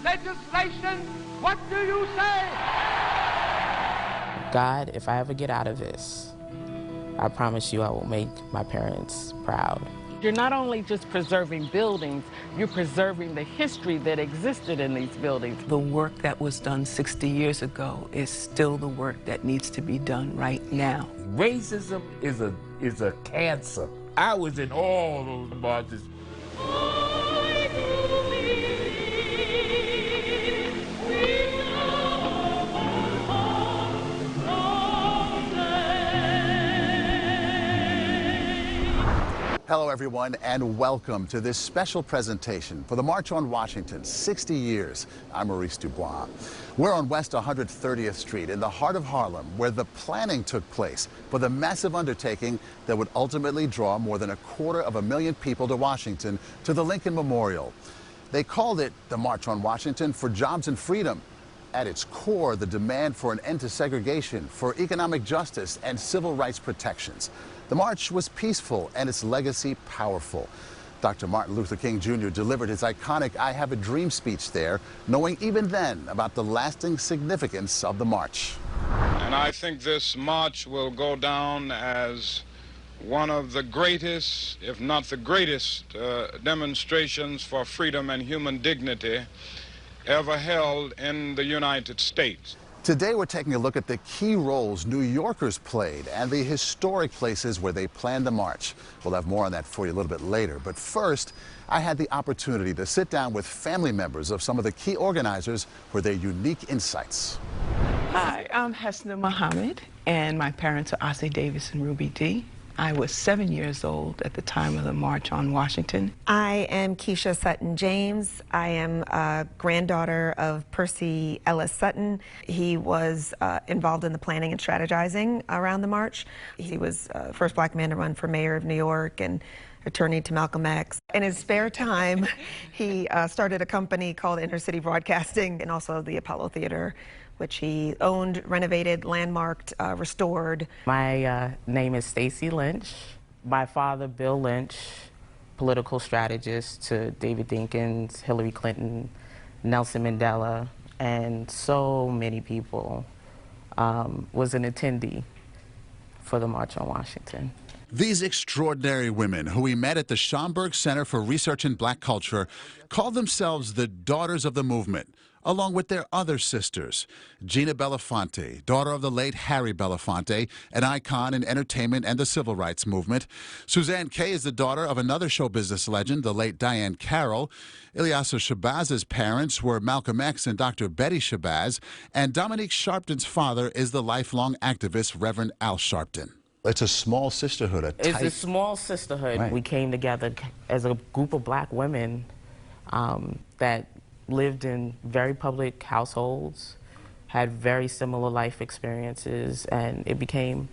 legislation. What do you say? God, if I ever get out of this, I promise you I will make my parents proud. You're not only just preserving buildings, you're preserving the history that existed in these buildings. The work that was done 60 years ago is still the work that needs to be done right now. Racism is a cancer. I was in all those marches. Hello, everyone, and welcome to this special presentation for the March on Washington, 60 years. I'm Maurice DuBois. We're on West 130th Street in the heart of Harlem, where the planning took place for the massive undertaking that would ultimately draw more than 250,000 people to Washington to the Lincoln Memorial. They called it the March on Washington for Jobs and Freedom. At its core, the demand for an end to segregation, for economic justice, and civil rights protections. The march was peaceful and its legacy powerful. Dr. Martin Luther King Jr. delivered his iconic I Have a Dream speech there, knowing even then about the lasting significance of the march. And I think this march will go down as one of the greatest, if not the greatest, demonstrations for freedom and human dignity ever held in the United States. Today we're taking a look at the key roles New Yorkers played and the historic places where they planned the march. We'll have more on that for you a little bit later. But first, I had the opportunity to sit down with family members of some of the key organizers for their unique insights. Hi, I'm Hesna Muhammad, and my parents are Ossie Davis and Ruby D. I was 7 years old at the time of the March on Washington. I am Keisha Sutton James. I am a granddaughter of Percy Ellis Sutton. He was involved in the planning and strategizing around the march. He was the first black man to run for mayor of New York and attorney to Malcolm X. In his spare time, he started a company called Inner City Broadcasting and also the Apollo Theater, which he owned, renovated, landmarked, restored. My name is Stacy Lynch. My father, Bill Lynch, political strategist to David Dinkins, Hillary Clinton, Nelson Mandela, and so many people, was an attendee for the March on Washington. These extraordinary women, who we met at the Schomburg Center for Research in Black Culture, call themselves the Daughters of the Movement, along with their other sisters. Gina Belafonte, daughter of the late Harry Belafonte, an icon in entertainment and the civil rights movement. Suzanne Kay is the daughter of another show business legend, the late Diane Carroll. Ilyasah Shabazz's parents were Malcolm X and Dr. Betty Shabazz, and Dominique Sharpton's father is the lifelong activist Reverend Al Sharpton. It's a small sisterhood, It's a small sisterhood. Right. We came together as a group of black women that lived in very public households, had very similar life experiences, and it became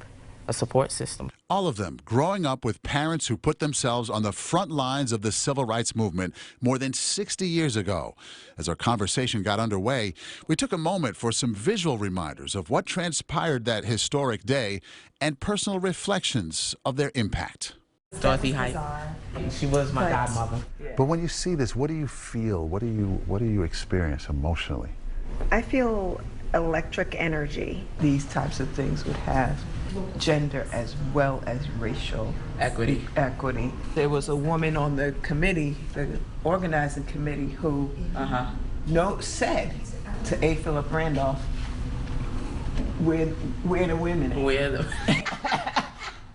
a support system. All of them growing up with parents who put themselves on the front lines of the civil rights movement more than 60 years ago. As our conversation got underway, we took a moment for some visual reminders of what transpired that historic day and personal reflections of their impact. Dorothy Height. She was my godmother. But when you see this, what do you feel? What do you experience emotionally? I feel electric energy. These types of things would have gender as well as racial Equity. There was a woman on the committee, the organizing committee, who said to A. Philip Randolph, where the women at? Where the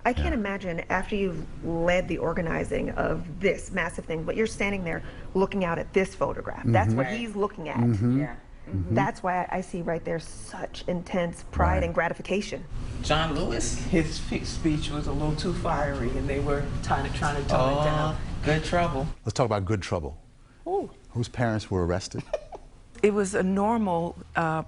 I can't imagine after you've led the organizing of this massive thing, but you're standing there looking out at this photograph. That's what he's looking at. Yeah. That's why I see right there such intense pride and gratification. John Lewis? His speech was a little too fiery, and they were trying to tone it down. Good trouble. Let's talk about good trouble. Ooh. Whose parents were arrested? It was a normal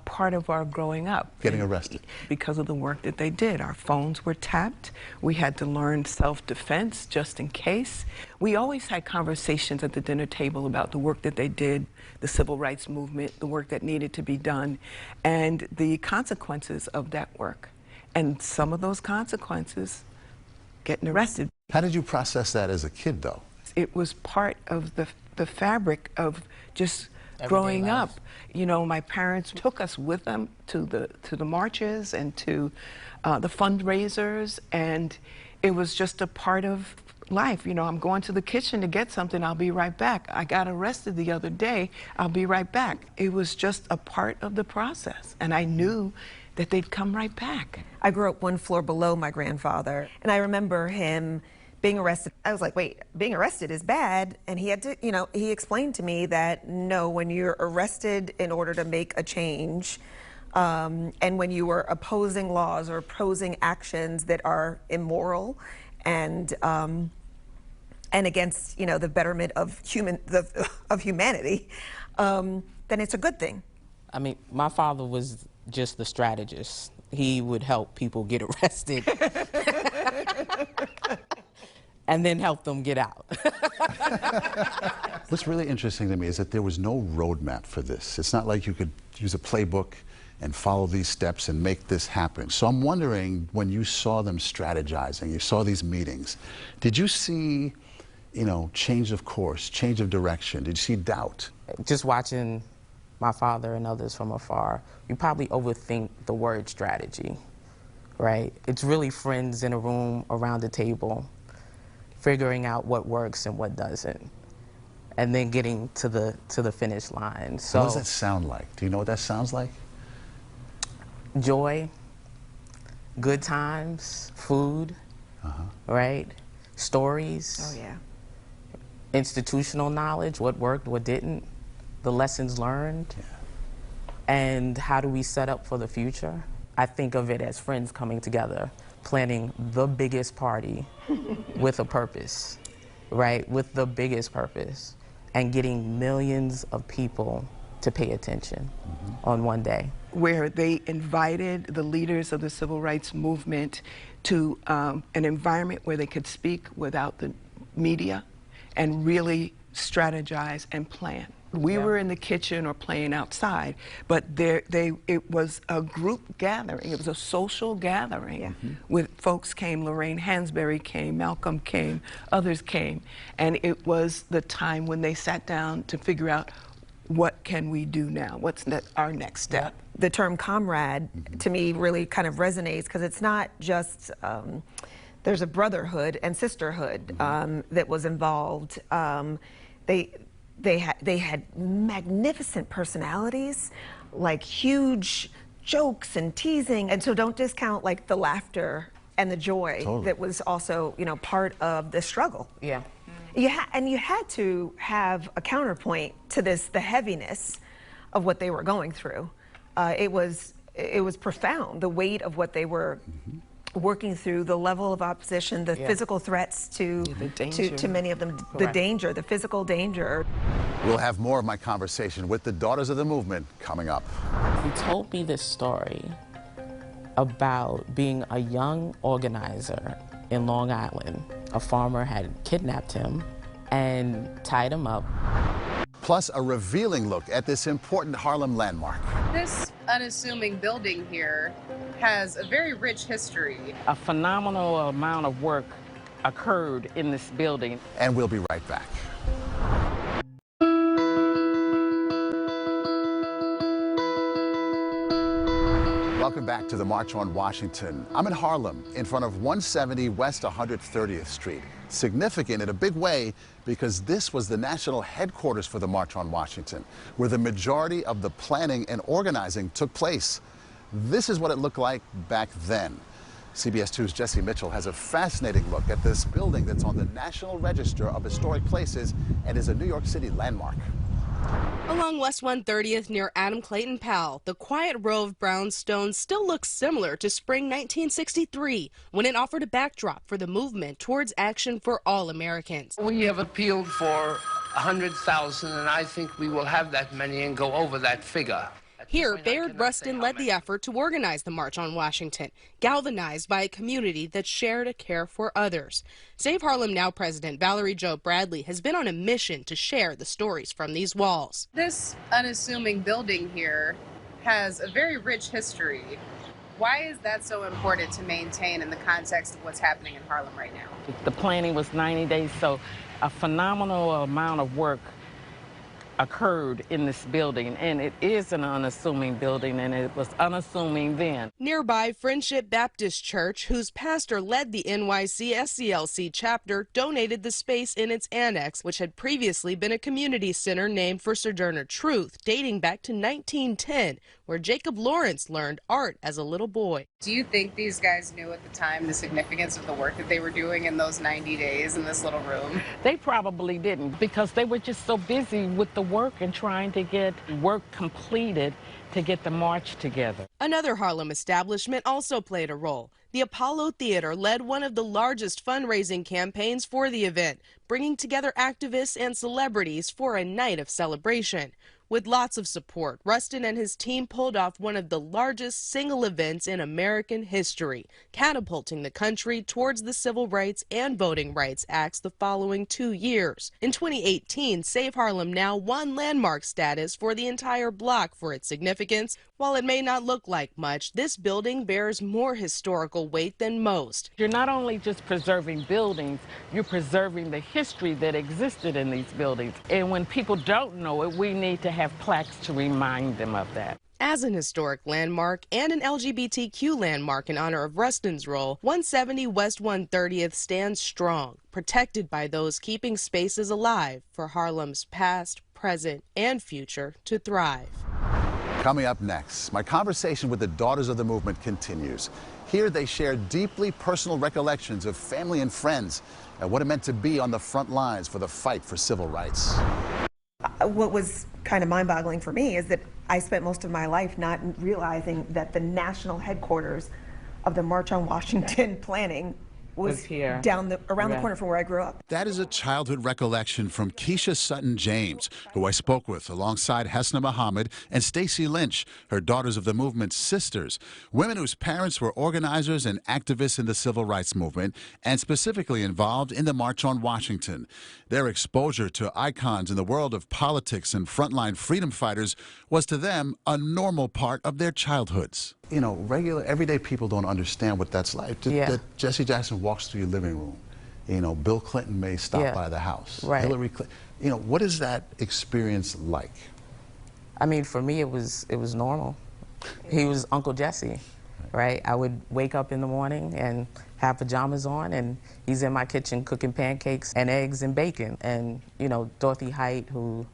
part of our growing up. Getting arrested. Because of the work that they did. Our phones were tapped. We had to learn self-defense just in case. We always had conversations at the dinner table about the work that they did, the civil rights movement, the work that needed to be done, and the consequences of that work. And some of those consequences, getting arrested. How did you process that as a kid, though? It was part of the fabric of just Growing up, you know, my parents took us with them to the marches and to the fundraisers, and it was just a part of life. You know, I'm going to the kitchen to get something, I'll be right back. I got arrested the other day, I'll be right back. It was just a part of the process, and I knew that they'd come right back. I grew up one floor below my grandfather, and I remember him being arrested. I was like, wait, being arrested is bad? And he had to, you know, he explained to me that no, when you're arrested in order to make a change, and when you are opposing laws or opposing actions that are immoral and against, you know, the betterment of humanity, then it's a good thing. I mean, my father was just the strategist. He would help people get arrested and then help them get out. What's really interesting to me is that there was no roadmap for this. It's not like you could use a playbook and follow these steps and make this happen. So I'm wondering, when you saw them strategizing, you saw these meetings, did you see, you know, change of course, change of direction? Did you see doubt? Just watching my father and others from afar, you probably overthink the word strategy, right? It's really friends in a room around a table, figuring out what works and what doesn't, and then getting to the finish line. So, what does that sound like? Do you know what that sounds like? Joy, good times, food, right? Stories. Oh, yeah. Institutional knowledge, what worked, what didn't, the lessons learned, and how do we set up for the future? I think of it as friends coming together, planning the biggest party with a purpose, right? With the biggest purpose, and getting millions of people to pay attention on one day. Where they invited the leaders of the civil rights movement to an environment where they could speak without the media and really strategize and plan. We were in the kitchen or playing outside, but it was a group gathering. It was a social gathering. With folks came, Lorraine Hansberry came, Malcolm came, others came, and it was the time when they sat down to figure out, what can we do now? What's our next step? The term comrade, to me, really kind of resonates, because it's not just, there's a brotherhood and sisterhood that was involved. They had magnificent personalities, like huge jokes and teasing, and so don't discount like the laughter and the joy that was also, you know, part of the struggle. Yeah. And you had to have a counterpoint to this, the heaviness of what they were going through. It was profound, the weight of what they were working through, the level of opposition, the physical threats to many of them, the danger, the physical danger. We'll have more of my conversation with the Daughters of the Movement coming up. He told me this story about being a young organizer in Long Island. A farmer had kidnapped him and tied him up. Plus, a revealing look at this important Harlem landmark. This unassuming building here has a very rich history. A phenomenal amount of work occurred in this building. And we'll be right back. Welcome back to the March on Washington. I'm in Harlem, in front of 170 West 130th Street. Significant in a big way because this was the national headquarters for the March on Washington, where the majority of the planning and organizing took place. This is what it looked like back then. CBS 2's Jesse Mitchell has a fascinating look at this building that's on the National Register of Historic Places and is a New York City landmark. Along West 130th near Adam Clayton Powell, the quiet row of brownstones still looks similar to spring 1963, when it offered a backdrop for the movement towards action for all Americans. We have appealed for 100,000, and I think we will have that many and go over that figure. Here, Bayard Rustin led the effort to organize the March on Washington, galvanized by a community that shared a care for others. Save Harlem Now President Valerie Jo Bradley has been on a mission to share the stories from these walls. This unassuming building here has a very rich history. Why is that so important to maintain in the context of what's happening in Harlem right now? The planning was 90 days, so a phenomenal amount of work occurred in this building, and it is an unassuming building, and it was unassuming then. Nearby, Friendship Baptist Church, whose pastor led the NYC SCLC chapter, donated the space in its annex, which had previously been a community center named for Sojourner Truth, dating back to 1910, where Jacob Lawrence learned art as a little boy. Do you think these guys knew at the time the significance of the work that they were doing in those 90 days in this little room? They probably didn't, because they were just so busy with the work and trying to get work completed to get the march together. Another Harlem establishment also played a role. The Apollo Theater led one of the largest fundraising campaigns for the event, bringing together activists and celebrities for a night of celebration. With lots of support, Rustin and his team pulled off one of the largest single events in American history, catapulting the country towards the Civil Rights and Voting Rights Acts the following 2 years. In 2018, Save Harlem Now won landmark status for the entire block for its significance. While it may not look like much, this building bears more historical weight than most. You're not only just preserving buildings, you're preserving the history that existed in these buildings. And when people don't know it, we need to have plaques to remind them of that. As an historic landmark and an LGBTQ landmark in honor of Rustin's role, 170 West 130th stands strong, protected by those keeping spaces alive for Harlem's past, present, and future to thrive. Coming up next, my conversation with the Daughters of the Movement continues. Here they share deeply personal recollections of family and friends and what it meant to be on the front lines for the fight for civil rights. What was kind of mind-boggling for me is that I spent most of my life not realizing that the national headquarters of the March on Washington planning was here, around the corner from where I grew up. That is a childhood recollection from Keisha Sutton James, who I spoke with alongside Hesna Muhammad and Stacy Lynch, her Daughters of the Movement's sisters, women whose parents were organizers and activists in the civil rights movement and specifically involved in the March on Washington. Their exposure to icons in the world of politics and frontline freedom fighters was to them a normal part of their childhoods. You know, regular, everyday people don't understand what that's like. That Jesse Jackson walks through your living room. You know, Bill Clinton may stop by the house. Right. Hillary Clinton. You know, what is that experience like? I mean, for me, it was normal. He was Uncle Jesse, right? I would wake up in the morning and have pajamas on, and he's in my kitchen cooking pancakes and eggs and bacon. And, you know, Dorothy Height, who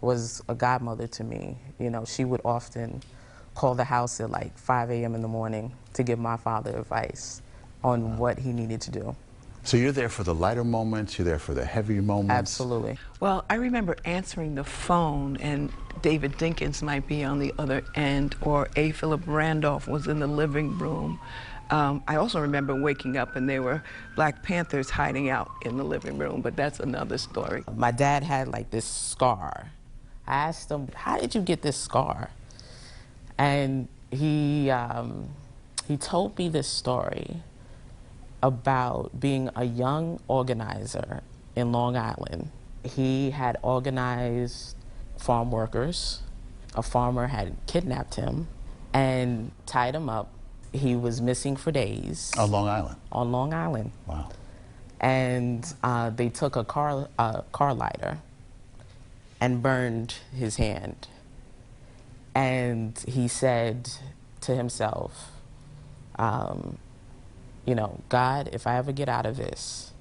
was a godmother to me, you know, she would often call the house at like 5 a.m. in the morning to give my father advice on what he needed to do. So you're there for the lighter moments, you're there for the heavier moments? Absolutely. Well, I remember answering the phone and David Dinkins might be on the other end, or A. Philip Randolph was in the living room. I also remember waking up and there were Black Panthers hiding out in the living room, but that's another story. My dad had like this scar. I asked him, how did you get this scar? And he told me this story about being a young organizer in Long Island. He had organized farm workers. A farmer had kidnapped him and tied him up. He was missing for days. On Long Island? On Long Island. Wow. And they took a car lighter and burned his hand. And he said to himself, you know, God, if I ever get out of this,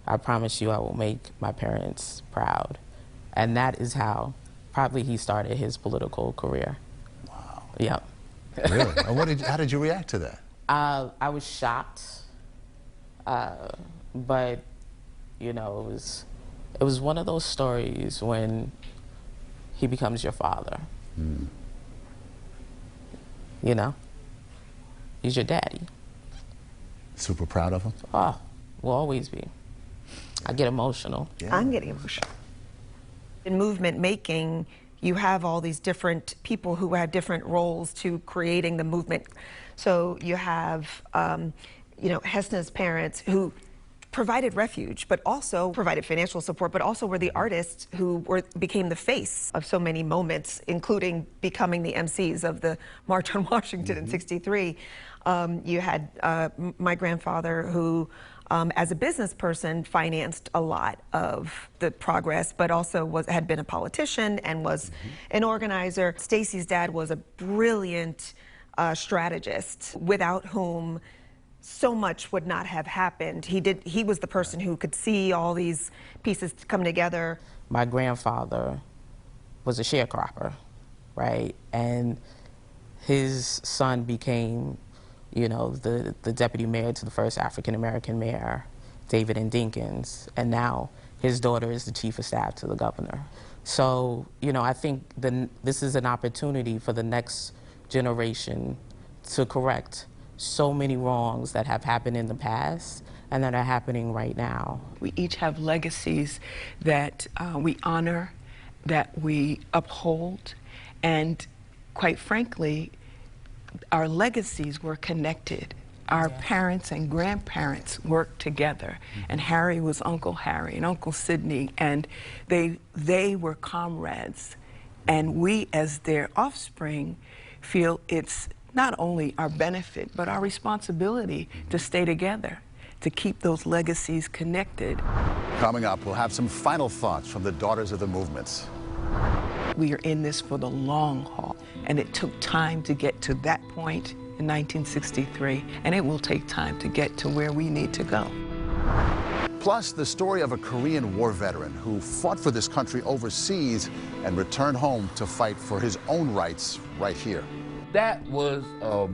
I promise you I will make my parents proud. And that is how probably he started his political career. Wow. Yeah. Really? And how did you react to that? I was shocked, but you know, it was one of those stories when he becomes your father. Mm. You know, he's your daddy. Super proud of him? Oh, will always be. I get emotional. Yeah. I'm getting emotional. In movement making, you have all these different people who had different roles to creating the movement. So you have, you know, Hesna's parents who provided refuge, but also provided financial support, but also were the artists who became the face of so many moments, including becoming the MCs of the March on Washington in '63. You had my grandfather who as a business person, financed a lot of the progress, but also had been a politician and was an organizer. Stacy's dad was a brilliant strategist, without whom so much would not have happened. He was the person who could see all these pieces come together. My grandfather was a sharecropper, right? And his son became, you know, the deputy mayor to the first African-American mayor, David N. Dinkins, and now his daughter is the chief of staff to the governor. So, you know, I think this is an opportunity for the next generation to correct so many wrongs that have happened in the past and that are happening right now. We each have legacies that we honor, that we uphold, and quite frankly, our legacies were connected. Our parents and grandparents worked together, and Harry was Uncle Harry and Uncle Sidney, and they were comrades. And we, as their offspring, feel it's not only our benefit, but our responsibility to stay together, to keep those legacies connected. Coming up, we'll have some final thoughts from the Daughters of the Movement. We are in this for the long haul, and it took time to get to that point in 1963, and it will take time to get to where we need to go. Plus, the story of a Korean War veteran who fought for this country overseas and returned home to fight for his own rights right here. That was a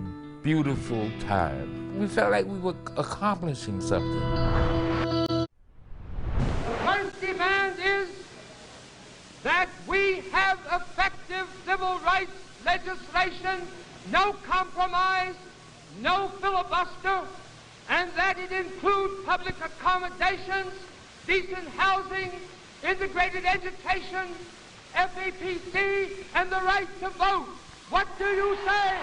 beautiful time. We felt like we were accomplishing something. The first demand is that we have effective civil rights legislation, no compromise, no filibuster, and that it include public accommodations, decent housing, integrated education, FAPC, and the right to vote. What do you say?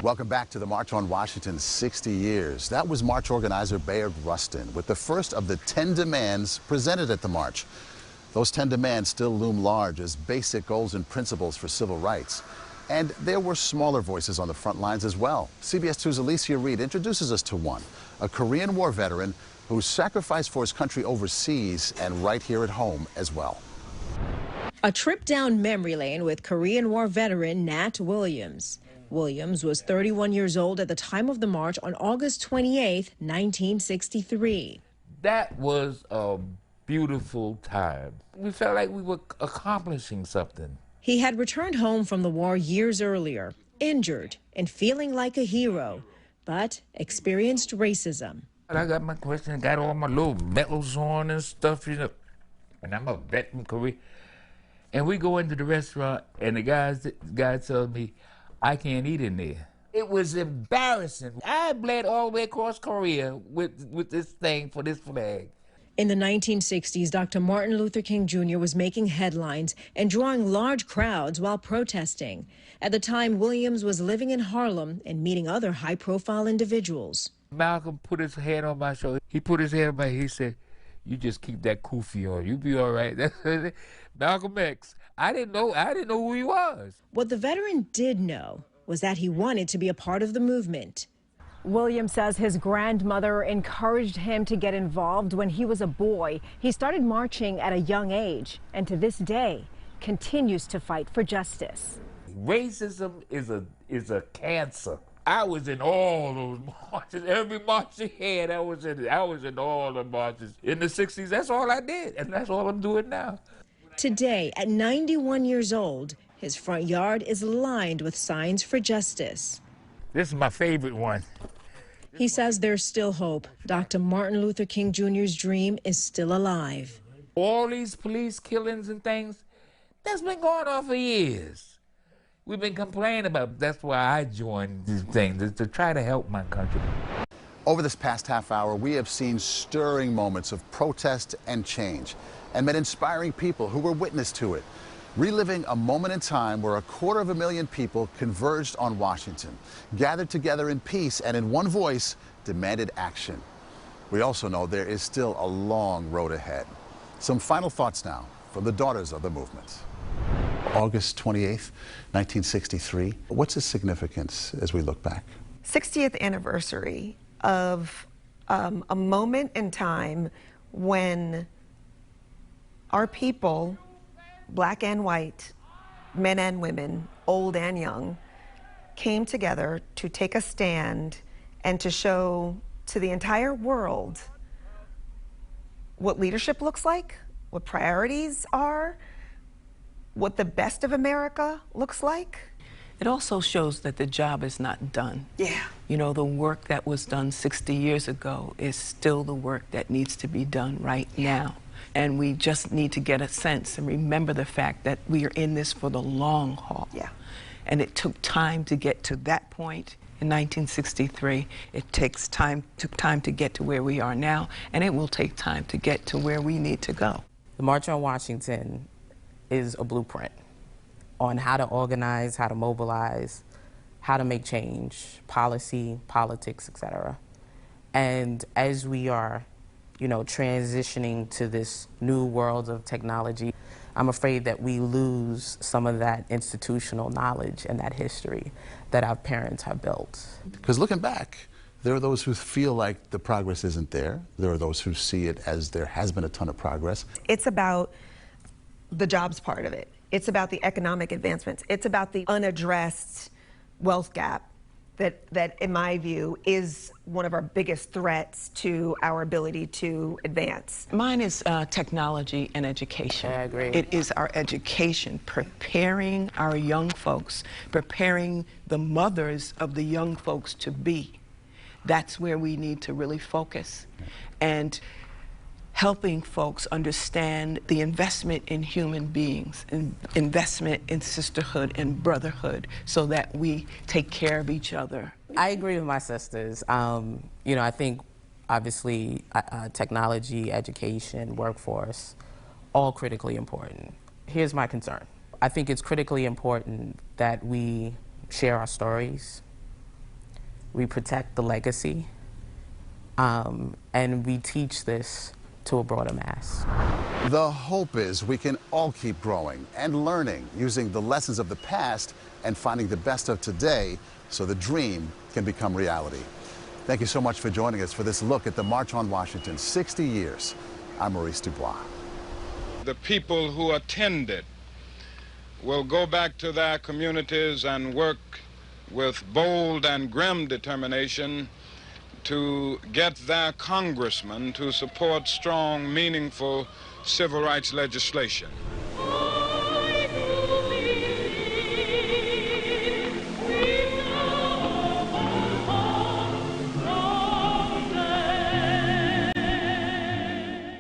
Welcome back to the March on Washington, 60 years. That was March organizer Bayard Rustin with the first of the 10 demands presented at the march. Those 10 demands still loom large as basic goals and principles for civil rights. And there were smaller voices on the front lines as well. CBS 2's Alicia Reed introduces us to one, a Korean War veteran who sacrificed for his country overseas and right here at home as well. A trip down memory lane with Korean War veteran Nat Williams. Williams was 31 years old at the time of the march on August 28, 1963. That was a beautiful time. We felt like we were accomplishing something. He had returned home from the war years earlier, injured and feeling like a hero, but experienced racism. I got my question, got all my little medals on and stuff, you know, and I'm a vet from Korea. And we go into the restaurant, and the guy tells me, I can't eat in there. It was embarrassing. I bled all the way across Korea with this thing for this flag. In the 1960s, Dr. Martin Luther King Jr. was making headlines and drawing large crowds while protesting. At the time, Williams was living in Harlem and meeting other high-profile individuals. Malcolm put his hand on my shoulder. He put his hand on my head. He said, you just keep that kufi on. You be all right. Malcolm X. I didn't know who he was. What the veteran did know was that he wanted to be a part of the movement. Williams says his grandmother encouraged him to get involved when he was a boy. He started marching at a young age and to this day continues to fight for justice. Racism is a cancer. I was in all those marches. Every march they had, I was in all the marches. In the 60s, that's all I did, and that's all I'm doing now. Today, at 91 years old, his front yard is lined with signs for justice. This is my favorite one. He says there's still hope. Dr. Martin Luther King Jr.'s dream is still alive. All these police killings and things, that's been going on for years. We've been complaining about it. That's why I joined this thing, to try to help my country. Over this past half hour, we have seen stirring moments of protest and change and met inspiring people who were witness to it, reliving a moment in time where 250,000 people converged on Washington, gathered together in peace and in one voice demanded action. We also know there is still a long road ahead. Some final thoughts now from the Daughters of the Movement. August 28th, 1963. What's its significance as we look back? 60th anniversary of a moment in time when our people, black and white, men and women, old and young, came together to take a stand and to show to the entire world what leadership looks like, what priorities are, what the best of America looks like. It also shows that the job is not done. Yeah. You know, the work that was done 60 years ago is still the work that needs to be done right now. And we just need to get a sense and remember the fact that we are in this for the long haul. Yeah. And it took time to get to that point in 1963. It took time to get to where we are now, and it will take time to get to where we need to go. The March on Washington is a blueprint on how to organize, how to mobilize, how to make change, policy, politics, etc. And as we are, transitioning to this new world of technology, I'm afraid that we lose some of that institutional knowledge and that history that our parents have built. Because looking back, there are those who feel like the progress isn't there. There are those who see it as there has been a ton of progress. It's about the jobs part of it. It's about the economic advancements. It's about the unaddressed wealth gap that in my view, is one of our biggest threats to our ability to advance. Mine is technology and education. I agree. It is our education, preparing our young folks, preparing the mothers of the young folks to be. That's where we need to really focus. And helping folks understand the investment in human beings, and investment in sisterhood and brotherhood, so that we take care of each other. I agree with my sisters. I think obviously technology, education, workforce, all critically important. Here's my concern. I think it's critically important that we share our stories, we protect the legacy, and we teach this to a broader mass. The hope is we can all keep growing and learning, using the lessons of the past and finding the best of today so the dream can become reality. Thank you so much for joining us for this look at the March on Washington, 60 years. I'm Maurice DuBois. The people who attended will go back to their communities and work with bold and grim determination to get their congressmen to support strong, meaningful civil rights legislation.